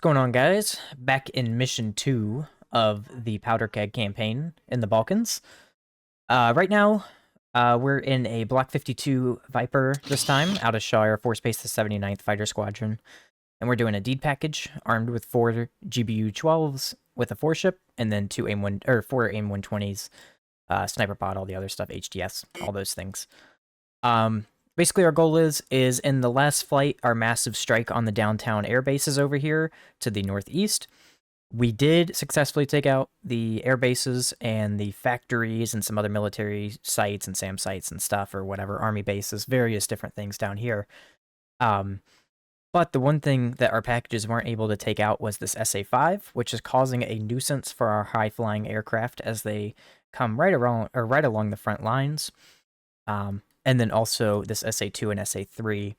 Going on, guys? Back in mission 2 of the Powder Keg campaign in the Balkans. Right now, we're in a Block 52 Viper this time, out of Shaw Air Force Base, the 79th Fighter Squadron. And we're doing a deed package, armed with 4 GBU-12s with a 4-ship, and then 4 AIM-120s, sniper pod, all the other stuff, HDS, all those things. Basically, our goal is in the last flight, our massive strike on the downtown air bases over here to the northeast. We did successfully take out the air bases and the factories and some other military sites and SAM sites and stuff, or whatever, army bases, various different things down here. But the one thing that our packages weren't able to take out was this SA-5, which is causing a nuisance for our high-flying aircraft as they come right along the front lines. And then also this SA-2 and SA-3.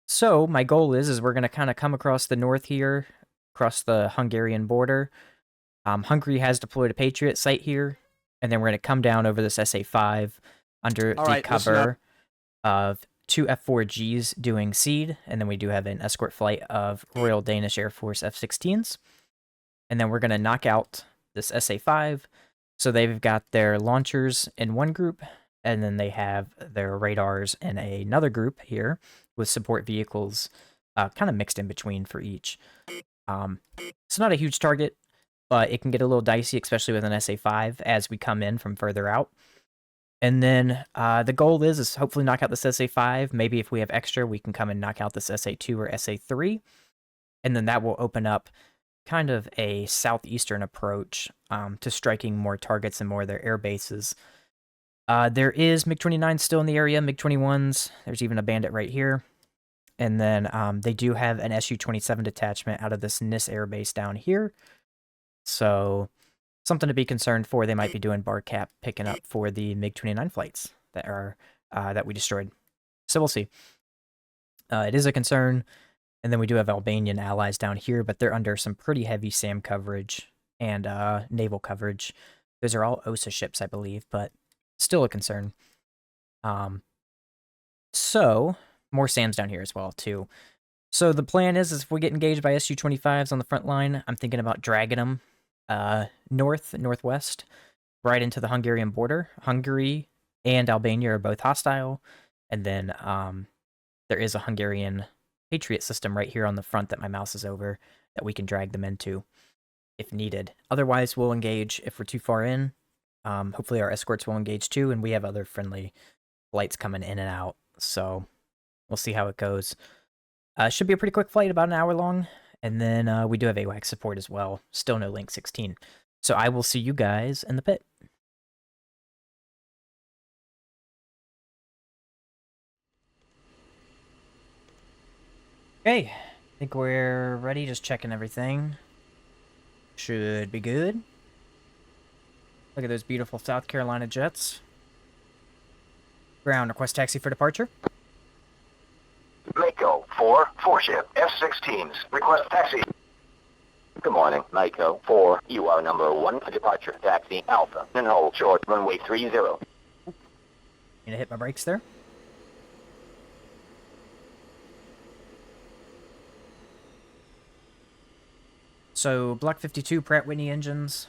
So my goal is we're going to kind of come across the north here, across the Hungarian border. Hungary has deployed a Patriot site here, and then we're going to come down over this SA-5 under the cover of 2 F-4Gs doing seed, and then we do have an escort flight of Royal Danish Air Force F-16s. And then we're going to knock out this SA-5. So they've got their launchers in one group, and then they have their radars in another group here with support vehicles kind of mixed in between for each. It's not a huge target, but it can get a little dicey, especially with an SA-5 as we come in from further out. And then the goal is hopefully knock out this SA-5. Maybe if we have extra, we can come and knock out this SA-2 or SA-3. And then that will open up kind of a southeastern approach to striking more targets and more of their air bases. There is MiG-29 still in the area, MiG-21s. There's even a Bandit right here. And then they do have an Su-27 detachment out of this NIS air base down here. So something to be concerned for. They might be doing bar cap picking up for the MiG-29 flights that are that we destroyed. So we'll see. It is a concern. And then we do have Albanian allies down here, but they're under some pretty heavy SAM coverage and naval coverage. Those are all OSA ships, I believe, but still a concern. So more SAMs down here as well, too. So the plan is if we get engaged by Su-25s on the front line, I'm thinking about dragging them northwest, right into the Hungarian border. Hungary and Albania are both hostile. And then there is a Hungarian Patriot system right here on the front that my mouse is over that we can drag them into if needed. Otherwise, we'll engage if we're too far in. Hopefully our escorts will engage too, and we have other friendly flights coming in and out. So we'll see how it goes. Should be a pretty quick flight, about an hour long. And then we do have AWACS support as well. Still no Link 16. So I will see you guys in the pit. Okay, I think we're ready. Just checking everything. Should be good. Look at those beautiful South Carolina jets. Ground, request taxi for departure. Mako 4, 4-ship, F-16s, request taxi. Good morning, Mako 4, you are number 1 for departure. Taxi Alpha, and hold short, runway 30. Gonna hit my brakes there. So, Block 52 Pratt Whitney engines.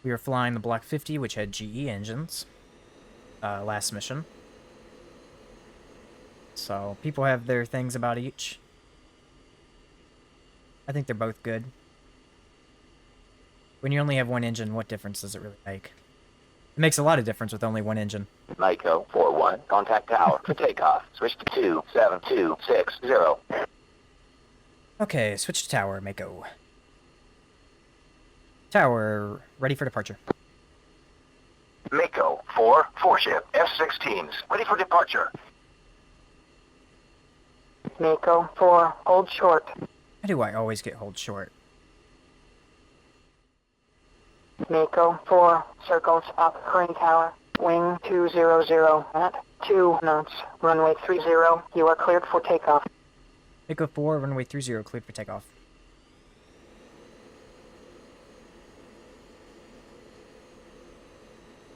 We were flying the Block 50, which had GE engines, last mission. So, people have their things about each. I think they're both good. When you only have one engine, what difference does it really make? It makes a lot of difference with only one engine. Mako 4-1, contact tower for takeoff. Switch to 27260. Okay, switch to tower, Mako. Tower, ready for departure. Mako 4, 4-ship, F-16s, ready for departure. Mako 4, hold short. Why do I always get hold short? Mako 4, circle stop crane tower. Wing 200 at 2 knots. Runway 30, you are cleared for takeoff. Mako 4, runway 30, cleared for takeoff.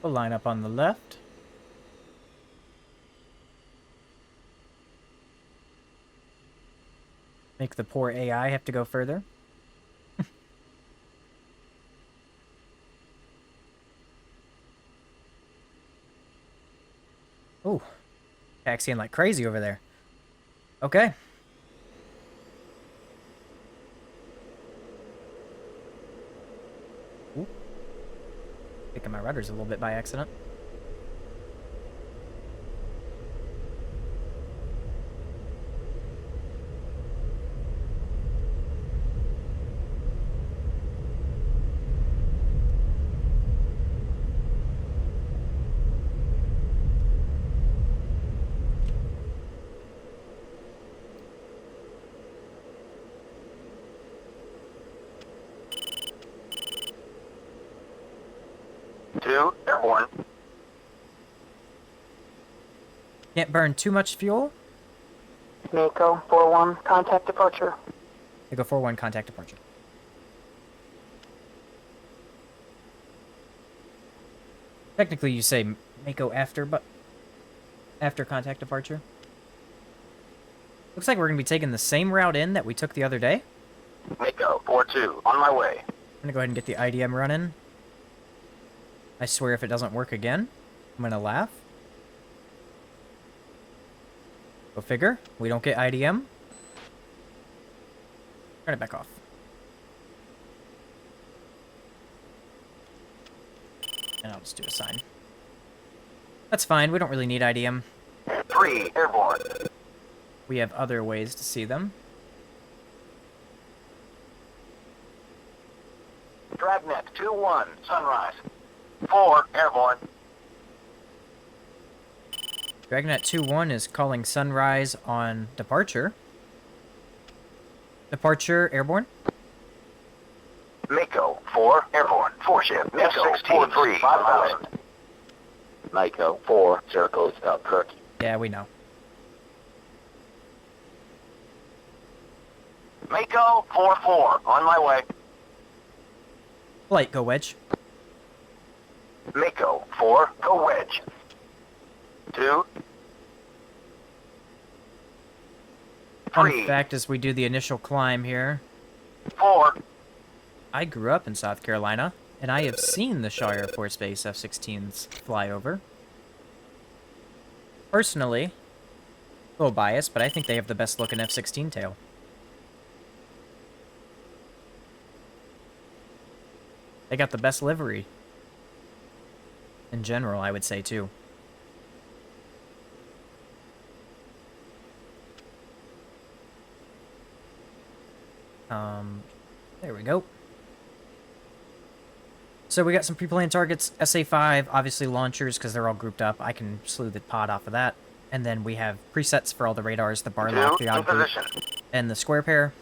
We'll line up on the left. Make the poor AI have to go further. Ooh. Taxiing like crazy over there. Okay. Ooh. Picking my rudders a little bit by accident. Airborne. Can't burn too much fuel. Mako 4-1, contact departure. I go 4-1, contact departure. Technically, you say Mako after, but after contact departure. Looks like we're going to be taking the same route in that we took the other day. Mako 4-2, on my way. I'm going to go ahead and get the IDM running. I swear if it doesn't work again, I'm going to laugh. Go figure. We don't get IDM. Turn it back off. And I'll just do a sign. That's fine. We don't really need IDM. 3, Airborne. We have other ways to see them. Dragnet 2-1, sunrise. 4, Airborne. Dragnet 2-1 is calling sunrise on departure. Departure, Airborne. Mako 4, Airborne. 4 ship. F-16, 3, 5,000. Mako 4, circles Albuquerque. Yeah, we know. Mako 4-4, on my way. Flight, go wedge. Mako 4, go wedge. 2, Fun 3, fact as we do the initial climb here, 4, I grew up in South Carolina, and I have seen the Shaw Air Force Base F-16s fly over. Personally, a little biased, but I think they have the best looking F-16 tail. They got the best livery. In general, I would say, too. There we go. So we got some pre-planned targets, SA-5, obviously launchers, because they're all grouped up. I can slew the pod off of that. And then we have presets for all the radars, the bar lock, 2, the in odd group, position. and the square pair.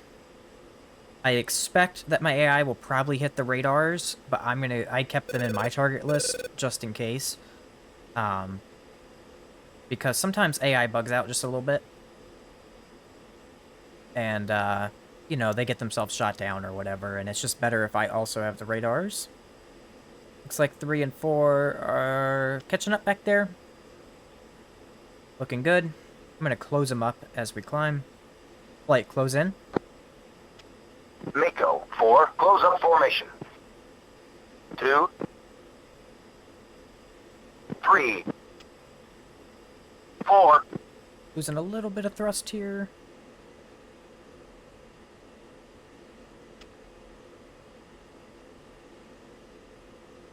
I expect that my AI will probably hit the radars, but I kept them in my target list just in case. Because sometimes AI bugs out just a little bit. And, you know, they get themselves shot down or whatever, and it's just better if I also have the radars. Looks like 3 and 4 are catching up back there. Looking good. I'm going to close them up as we climb. Flight, close in. Mako 4, close up formation. 2, 3, 4, Losing a little bit of thrust here.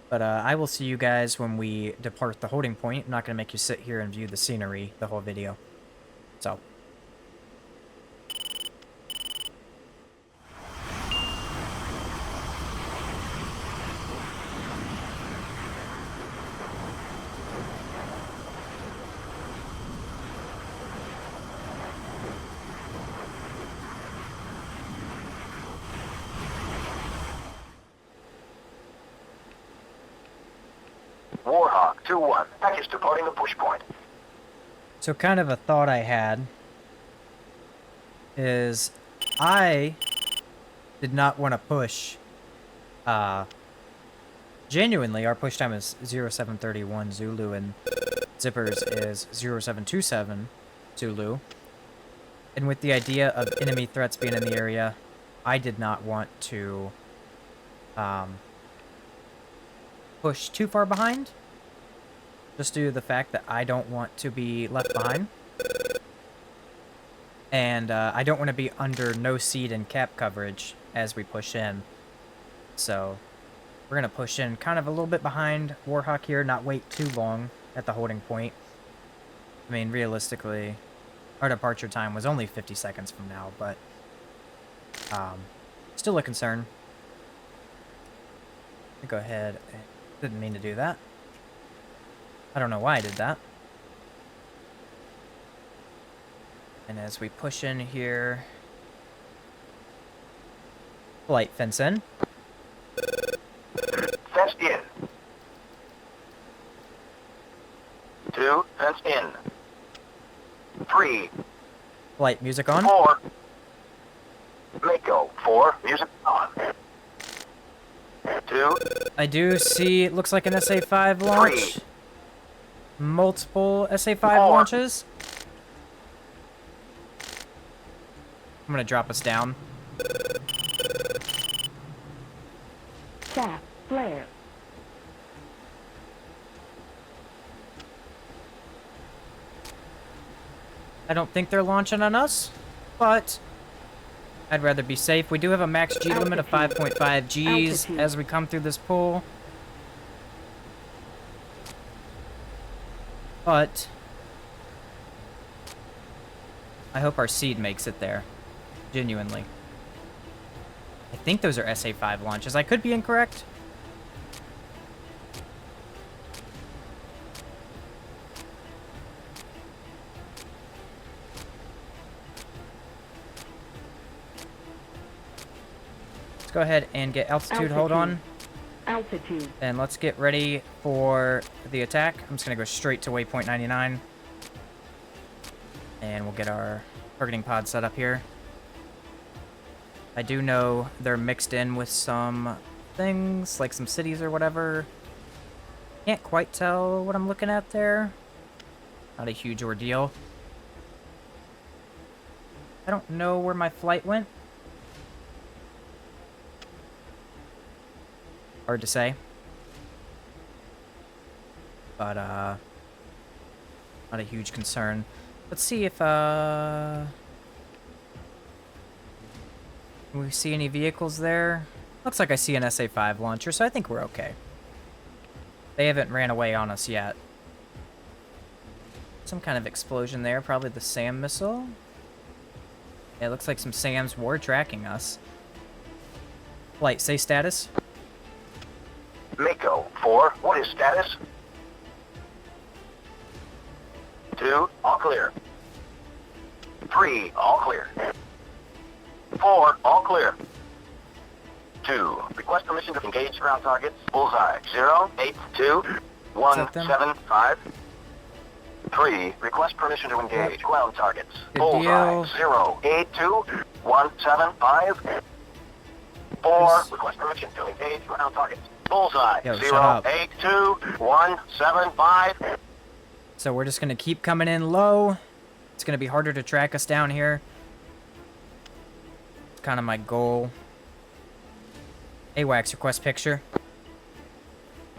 But I will see you guys when we depart the holding point. I'm not going to make you sit here and view the scenery the whole video. So. Warhawk 2-1, package departing the push point. So kind of a thought I had is I did not want to push. Genuinely, our push time is 0731 Zulu and Zippers is 0727 Zulu. And with the idea of enemy threats being in the area, I did not want to push too far behind. Just due to the fact that I don't want to be left behind. And I don't want to be under no seed and cap coverage as we push in. So we're going to push in kind of a little bit behind Warhawk here, not wait too long at the holding point. I mean, realistically, our departure time was only 50 seconds from now, but still a concern. Go ahead. Didn't mean to do that. I don't know why I did that. And as we push in here, light fence in. Fenced in. 2, fenced in. 3, Light music on. 4. Mako, 4, music on. 2, I do see, it looks like an SA-5 launch. Multiple SA-5 launches. I'm gonna drop us down. Staff, flare. I don't think they're launching on us, but I'd rather be safe. We do have a max G limit of 5.5 Gs as we come through this pool. But I hope our seed makes it there. Genuinely. I think those are SA-5 launches. I could be incorrect. Let's go ahead and get altitude. Hold on. Altitude. And let's get ready for the attack. I'm just going to go straight to waypoint 99. And we'll get our targeting pod set up here. I do know they're mixed in with some things, like some cities or whatever. Can't quite tell what I'm looking at there. Not a huge ordeal. I don't know where my flight went. Hard to say. But, not a huge concern. Let's see if, can we see any vehicles there? Looks like I see an SA-5 launcher, so I think we're okay. They haven't ran away on us yet. Some kind of explosion there, probably the SAM missile. Yeah, it looks like some SAMs were tracking us. Flight, say status. Mako, 4, what is status? 2, all clear. 3, all clear. 4, all clear. 2, request permission to engage ground targets. Bullseye, 0, 8, 2, 1, 7, 5. 3, request permission to engage ground targets. Good Bullseye, deal. 0, 8, 2, 1, 7, 5. 4, request permission to engage ground targets. Bullseye, Yo, shut 0, up. 8, 2, 1, 7, 5. So we're just gonna keep coming in low. It's gonna be harder to track us down here. It's kind of my goal. AWACS, request picture.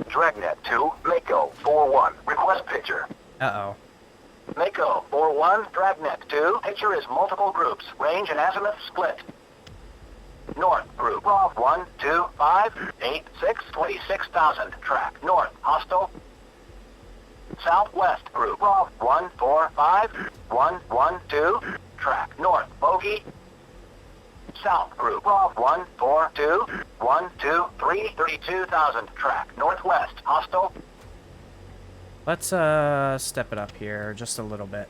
Dragnet 2, Mako, 4-1, request picture. Uh-oh. Mako, 4-1, Dragnet 2, picture is multiple groups, range and azimuth split. North group, Rob 1, 2, 5, 8, 6, 26,000, track, north, hostile. Southwest group, Rob 1, 4, 5, 1, 1, 2, track, north, bogey. South group, Rob 1, 4, 2, 1, 2, 3, 32,000, track, northwest, hostile. Let's step it up here just a little bit.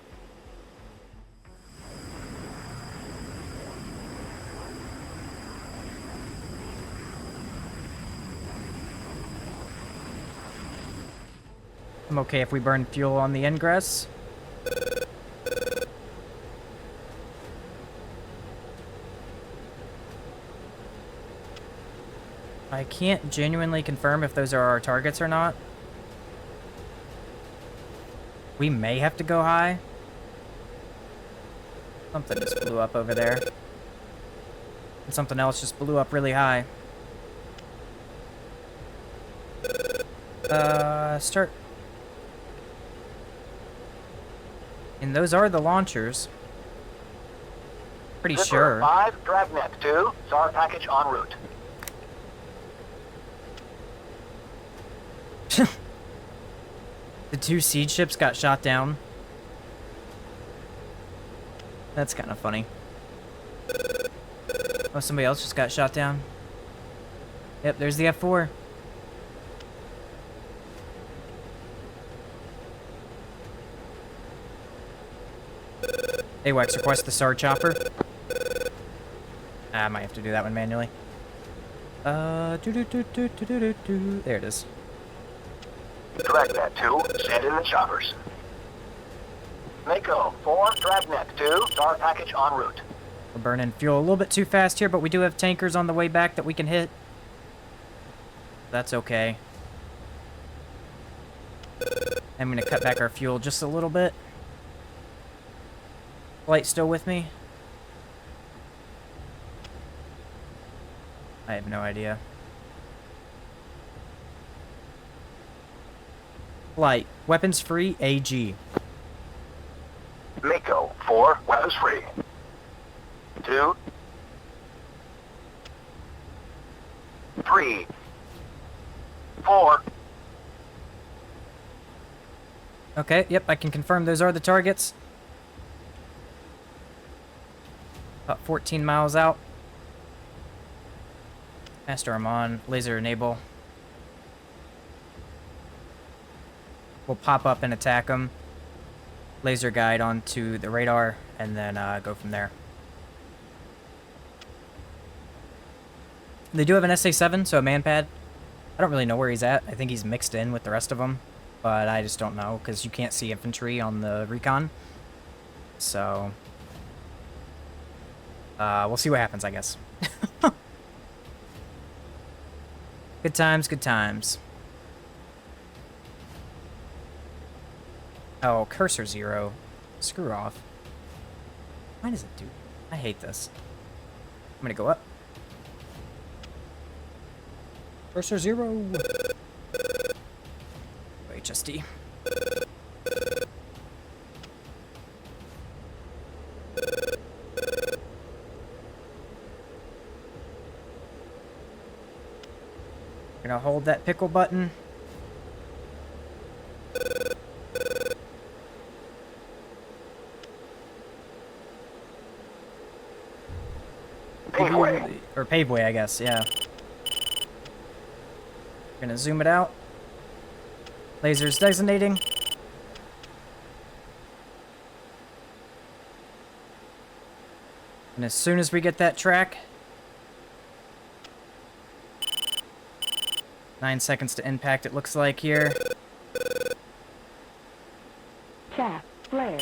I'm okay if we burn fuel on the ingress. I can't genuinely confirm if those are our targets or not. We may have to go high. Something just blew up over there. And something else just blew up really high. Start. And those are the launchers. Pretty Zipper sure. 5, Dragnet 2, SAR package en route. The 2 siege ships got shot down. That's kind of funny. Oh, somebody else just got shot down. Yep, there's the F4. AWACS, request the SAR chopper. I might have to do that one manually. There it is. Dragnet 2, send in the choppers. Mako 4, Dragnet 2, SAR package en route. We're burning fuel a little bit too fast here, but we do have tankers on the way back that we can hit. That's okay. I'm going to cut back our fuel just a little bit. Flight still with me? I have no idea. Flight. Weapons free, AG. Mako 4, weapons free. 2, 3, 4. Okay, yep, I can confirm those are the targets. About 14 miles out. Master arm on. Laser enable. We'll pop up and attack them. Laser guide onto the radar, and then go from there. They do have an SA-7, so a man pad. I don't really know where he's at. I think he's mixed in with the rest of them, but I just don't know, because you can't see infantry on the recon. So, we'll see what happens, I guess. Good times, good times. Oh, cursor 0. Screw off. Why does it do? I hate this. I'm gonna go up. Cursor 0. HSD. Gonna hold that pickle button. Paveway. Or paveway, I guess, yeah. Gonna zoom it out. Lasers designating. And as soon as we get that track, 9 seconds to impact, it looks like here. Chaff, flare.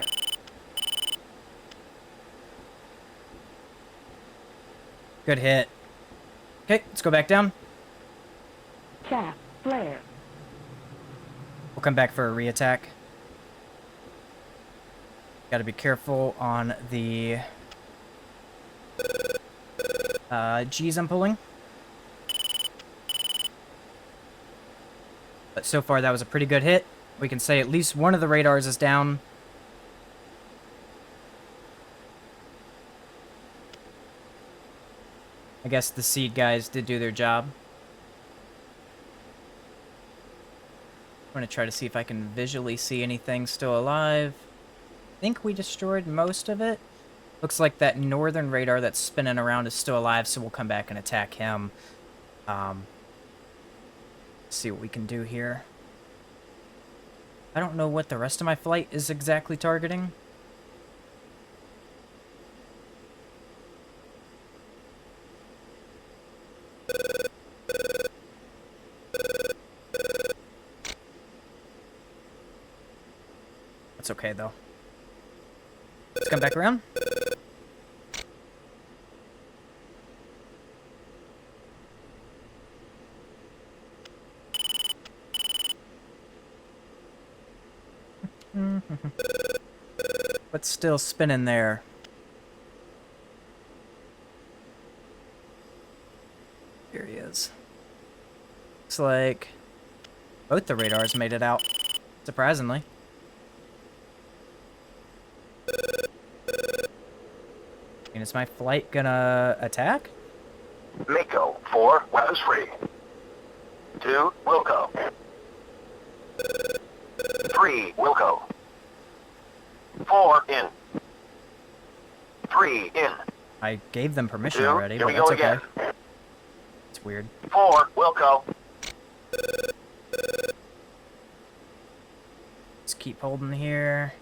Good hit. Okay, let's go back down. Chaff, flare. We'll come back for a reattack. Gotta be careful on the G's I'm pulling. But so far that was a pretty good hit. We can say at least one of the radars is down. I guess the seed guys did do their job. I'm gonna try to see if I can visually see anything still alive. I think we destroyed most of it. Looks like that northern radar that's spinning around is still alive, so we'll come back and attack him. See what we can do here. I don't know what the rest of my flight is exactly targeting. That's okay, though. Let's come back around. What's still spinning there? Here he is. Looks like both the radars made it out, surprisingly. And is my flight gonna attack? Mako, 4, weapons free. 2, Wilco. 3, Wilco. 4, in. 3, in. I gave them permission 2, already, here but we go that's okay. again. It's weird. 4, Wilco. Let's keep holding here.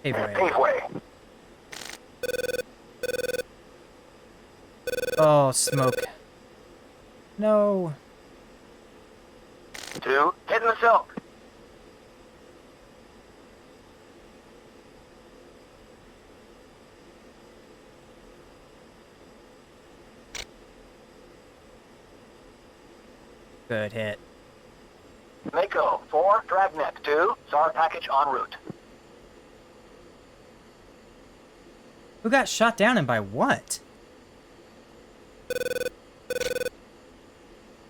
Paveway. Paveway. Oh, smoke. No. 2, hitting the silk. Good hit. Mako, 4, Dragnet. 2, SAR package en route. Who got shot down and by what?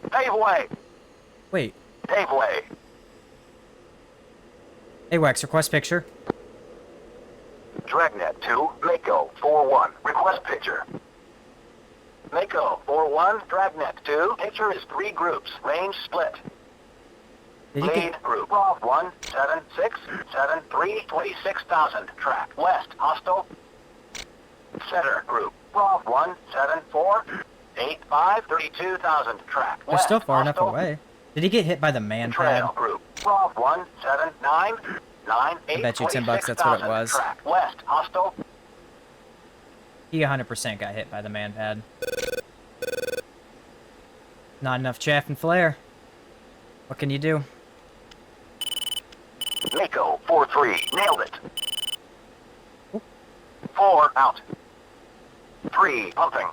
Paveway. Wait. Paveway. AWACS, request picture. Dragnet 2, Mako 4-1, request picture. Mako 4-1, Dragnet 2, picture is 3 groups, range split. Did he Lead get... group 1, 7, 6, 7, 3, 26,000, track west, hostile. Center group 1, 7, 4, 8, 5, 32,000, track They're west, still far enough hostile. away. Did he get hit by the man Trail pad? group 1, 7, 9, 9, 8, I bet you $10 that's what it 26,000, was. track west, hostile. He 100% got hit by the man pad. Not enough chaff and flare. What can you do? Mako 4-3, nailed it. 4 out. 3 pumping.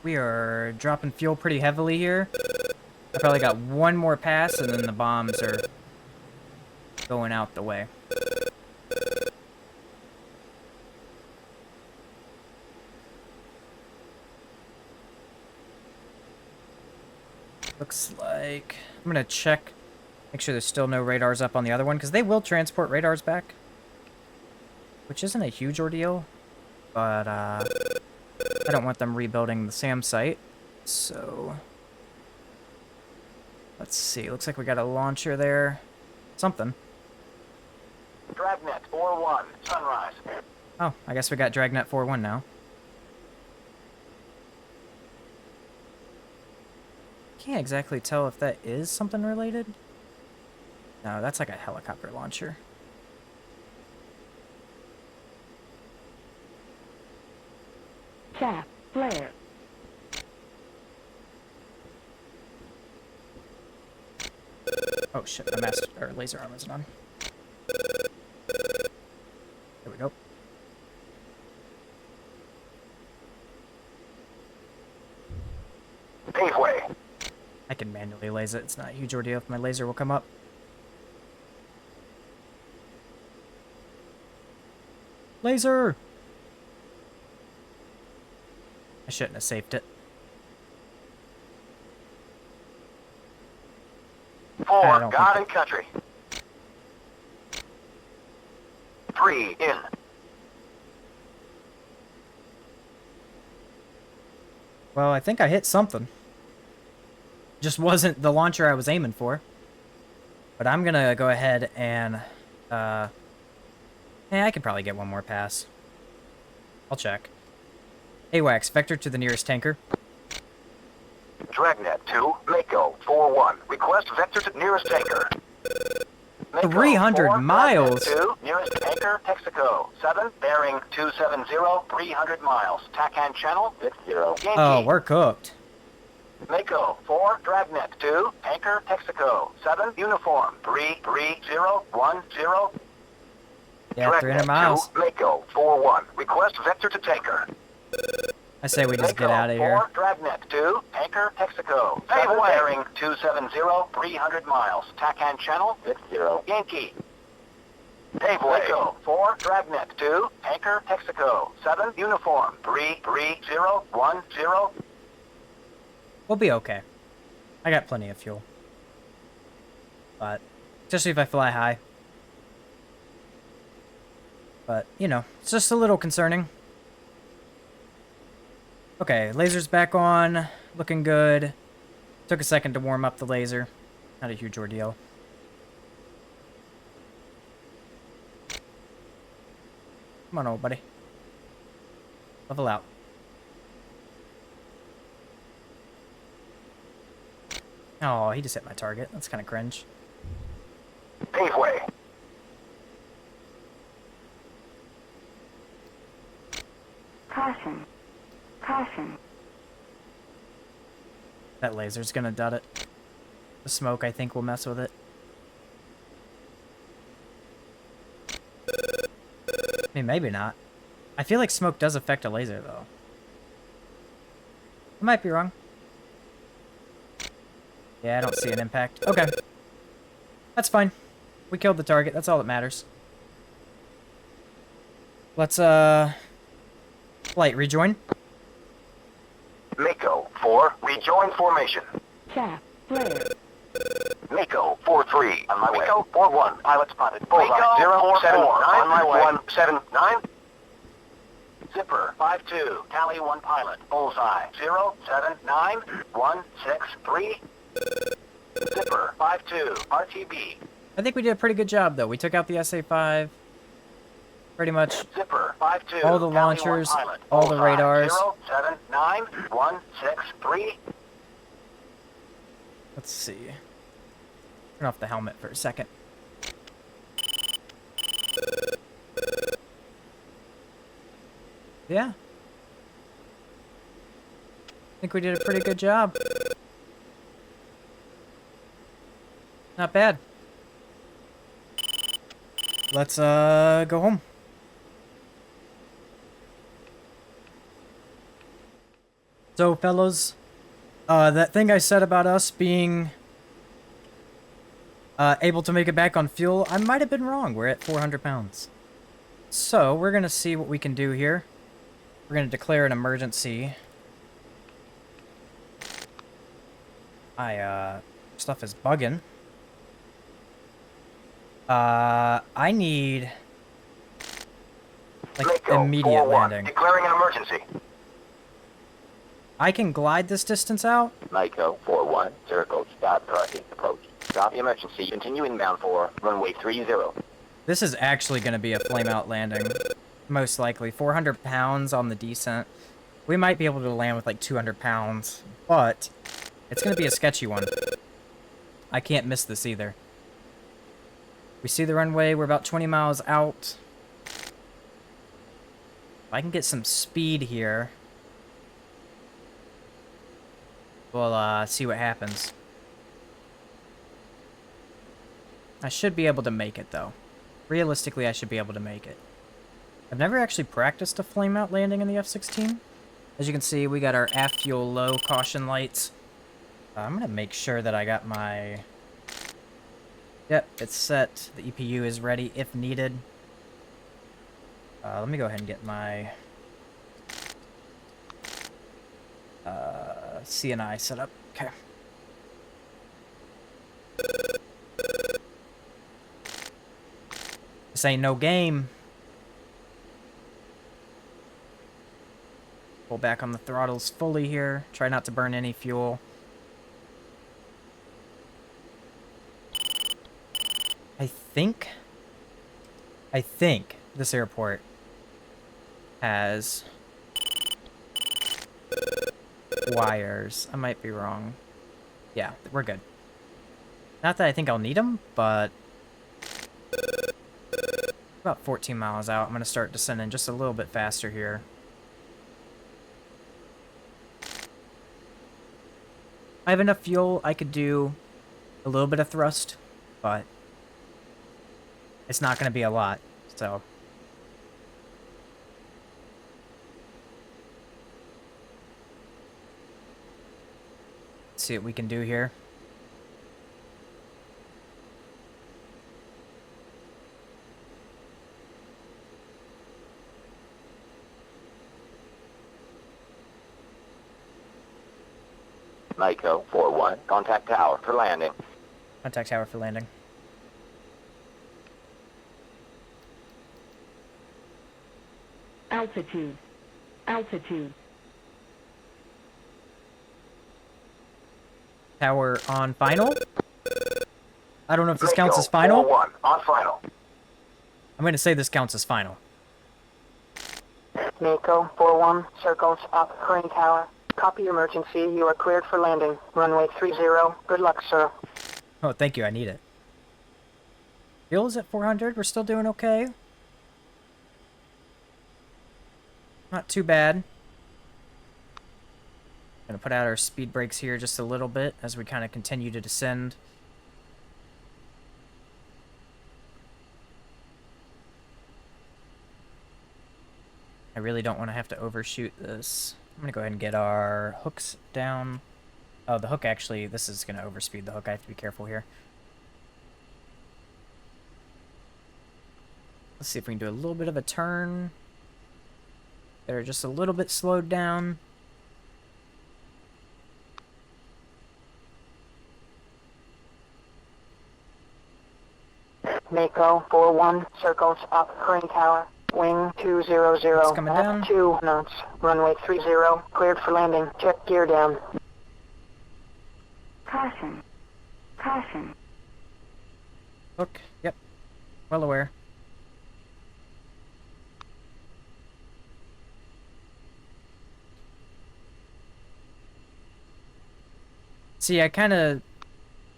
We are dropping fuel pretty heavily here. I probably got one more pass and then the bombs are going out the way. Looks like... I'm gonna check, make sure there's still no radars up on the other one, because they will transport radars back. Which isn't a huge ordeal, but I don't want them rebuilding the SAM site, so... Let's see, looks like we got a launcher there. Something. Dragnet 4-1, sunrise. Oh, I guess we got Dragnet 4-1 now. Can't exactly tell if that is something related. No, that's like a helicopter launcher. Chaff, flare. Oh shit, my master or laser arm isn't on. There we go. Paveway. I can manually laser it. It's not a huge ordeal if my laser will come up. Laser! I shouldn't have saved it. 4, don't God think and country. 3, in. Well, I think I hit something. Just wasn't the launcher I was aiming for. But I'm gonna go ahead and, yeah, I could probably get one more pass. I'll check. AWACS, vector to the nearest tanker. Dragnet 2, Mako 4-1, request vector to nearest tanker. Mako 300 4, miles? Dragnet 2, nearest tanker, Texaco. 7, bearing 270, 300 miles. TACAN channel, 60. Yankee. Oh, we're cooked. Mako 4, Dragnet 2, tanker, Texaco. 7, uniform, 33010. Yeah, 300 miles. 2, Mako 4-1, request vector to tanker. I say we just get Mako, out of here. 4, Dragnet 2, Anchor, Texaco. Pave away. Bearing 270, 300 miles. TACAN channel, 60, Yankee. Pave way. Mako, 4, Dragnet 2, Anchor, Texaco. 7, Uniform, 33010. We'll be okay. I got plenty of fuel. But, especially if I fly high. But, you know, it's just a little concerning. Okay, laser's back on. Looking good. Took a second to warm up the laser. Not a huge ordeal. Come on, old buddy. Level out. Oh, he just hit my target. That's kind of cringe. Pave way. Caution. Caution. That laser's gonna dud it. The smoke, I think, will mess with it. I mean, maybe not. I feel like smoke does affect a laser, though. I might be wrong. Yeah, I don't see an impact. Okay. That's fine. We killed the target. That's all that matters. Let's, flight rejoin. Mako, 4, rejoin formation. Chaff. Flare. Mako, 4-3, on my way. Mako, 4-1, pilot spotted. Mako, 0-7-9, on my way. 1-7-9. Zipper, 5-2, tally 1 pilot. Bullseye, 0-7-9-1-6-3. Zipper, 5-2, RTB. I think we did a pretty good job, though. We took out the SA-5. Pretty much Zipper, 5-2, all the tally 1 launchers, pilot. all the Bullseye, radars. 0-7-9-1-6-3. Let's see. Turn off the helmet for a second. Yeah. I think we did a pretty good job. Not bad. Let's, go home. So, fellas, that thing I said about us being able to make it back on fuel, I might have been wrong. We're at 400 pounds. So, we're going to see what we can do here. We're going to declare an emergency. Stuff is bugging. I need, like, Mako, immediate 4-1, landing. declaring an emergency. I can glide this distance out. Mako, 4-1, circle, stop tracking, approach. Stop the emergency, continue inbound for runway 30. This is actually going to be a flame-out landing. Most likely. 400 pounds on the descent. We might be able to land with like 200 pounds, but it's going to be a sketchy one. I can't miss this either. We see the runway. We're about 20 miles out. If I can get some speed here, we'll see what happens. I should be able to make it, though. Realistically, I should be able to make it. I've never actually practiced a flame-out landing in the F-16. As you can see, we got our aft fuel low caution lights. I'm going to make sure that I got my... Yep, it's set. The EPU is ready if needed. Let me go ahead and get my CNI set up. Okay. This ain't no game. Pull back on the throttles fully here. Try not to burn any fuel. I think this airport has wires. I might be wrong. Yeah, we're good. Not that I think I'll need them, but about 14 miles out. I'm going to start descending just a little bit faster here. I have enough fuel. I could do a little bit of thrust, but it's not going to be a lot, so. see what we can do here. Mako 4-1, contact tower for landing. Contact tower for landing. Altitude. Altitude. Tower on final. I don't know if this Mako counts as final. 4-1, on final. I'm going to say this counts as final. Mako 4-1, circles up crane tower. Copy emergency. You are cleared for landing. Runway 30. Good luck, sir. Oh, thank you. I need it. Fuel is at 400. We're still doing okay. Not too bad. Gonna put out our speed brakes here just a little bit as we kind of continue to descend. I really don't want to have to overshoot this. I'm gonna go ahead and get our hooks down. Oh, the hook actually, this is gonna overspeed the hook. I have to be careful here. Let's see if we can do a little bit of a turn. They're just a little bit slowed down. Mako 4-1, circles up crane tower. Wing 200. It's coming down. 2 knots. Runway 30. Cleared for landing. Check gear down. Caution. Caution. Hook, yep. Well aware. See, I kind of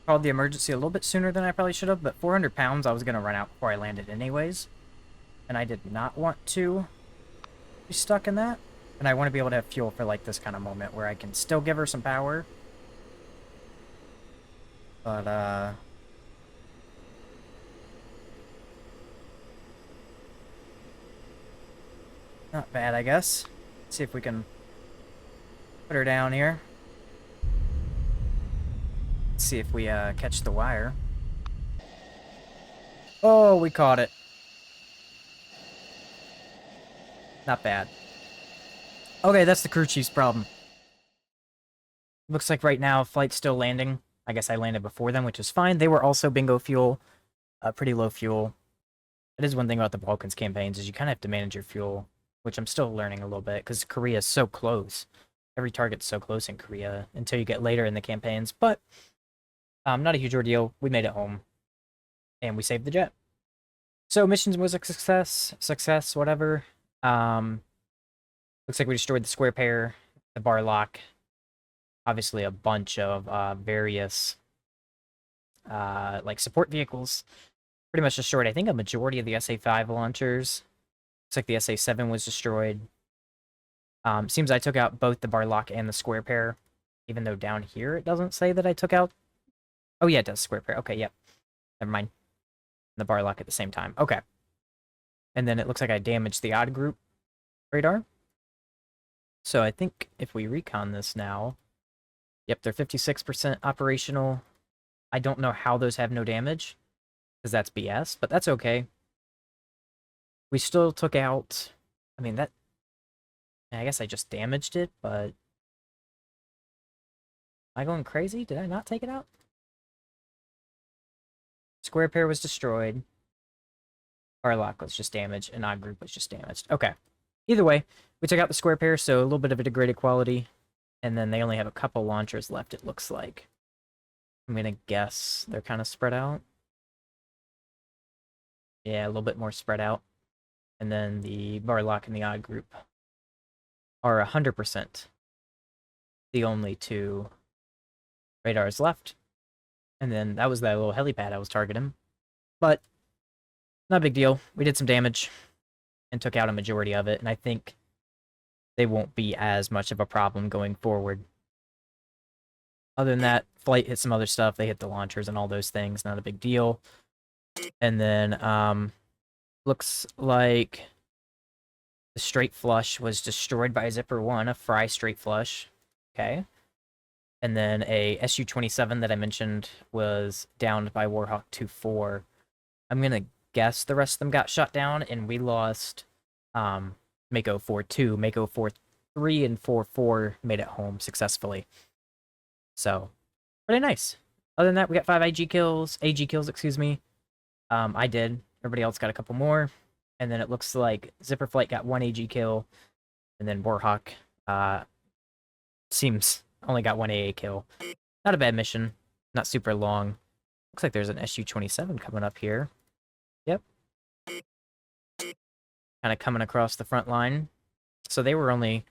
called the emergency a little bit sooner than I probably should have, but 400 pounds I was going to run out before I landed anyways. And I did not want to be stuck in that. And I want to be able to have fuel for like this kind of moment where I can still give her some power. But, not bad, I guess. Let's see if we can put her down here. Let's see if we, catch the wire. Oh, we caught it. Not bad. Okay, that's the crew chief's problem. Looks like right now, flight's still landing. I guess I landed before them, which is fine. They were also bingo fuel. Pretty low fuel. That is one thing about the Balkans campaigns, is you kind of have to manage your fuel, which I'm still learning a little bit, because Korea is so close. Every target's so close in Korea until you get later in the campaigns, but not a huge ordeal. We made it home, and we saved the jet. So missions was a success, whatever. Looks like we destroyed the square pair, the bar lock, obviously a bunch of various like support vehicles. Pretty much destroyed, I think, a majority of the SA-5 launchers. Looks like the SA-7 was destroyed. Seems I took out both the bar lock and the square pair, even though down here it doesn't say that I took out. Oh yeah, it does, square pair. Okay, yep. Never mind. The bar lock at the same time. Okay. And then it looks like I damaged the odd group radar. So I think if we recon this now, yep, they're 56% operational. I don't know how those have no damage, because that's BS, but that's okay. We still took out, I mean, that, I guess I just damaged it, but am I going crazy? Did I not take it out? Square pair was destroyed. Bar lock was just damaged, and odd group was just damaged. Okay. Either way, we took out the square pair, so a little bit of a degraded quality. And then they only have a couple launchers left, it looks like. I'm gonna guess they're kind of spread out. Yeah, a little bit more spread out. And then the bar lock and the odd group are 100% the only two radars left. And then that was that little helipad I was targeting. But not a big deal. We did some damage and took out a majority of it, and I think they won't be as much of a problem going forward. Other than that, flight hit some other stuff. They hit the launchers and all those things. Not a big deal. And then, looks like the straight flush was destroyed by Zipper 1, a Fry straight flush. Okay. And then a SU-27 that I mentioned was downed by Warhawk 2-4. I'm gonna guess the rest of them got shot down, and we lost Mako 4-2. Mako 4-3 and 4-4 made it home successfully. So, pretty nice. Other than that, we got 5 AG kills, excuse me. I did. Everybody else got a couple more. And then it looks like Zipper Flight got 1 AG kill, and then Warhawk seems only got 1 AA kill. Not a bad mission. Not super long. Looks like there's an SU-27 coming up here. Yep. Kind of coming across the front line. So they were only...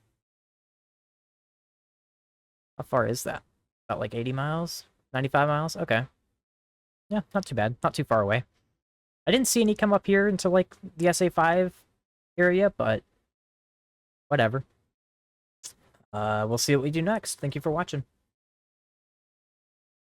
How far is that? About like 80 miles? 95 miles? Okay. Yeah, not too bad. Not too far away. I didn't see any come up here into like the SA-5 area, but whatever. We'll see what we do next. Thank you for watching.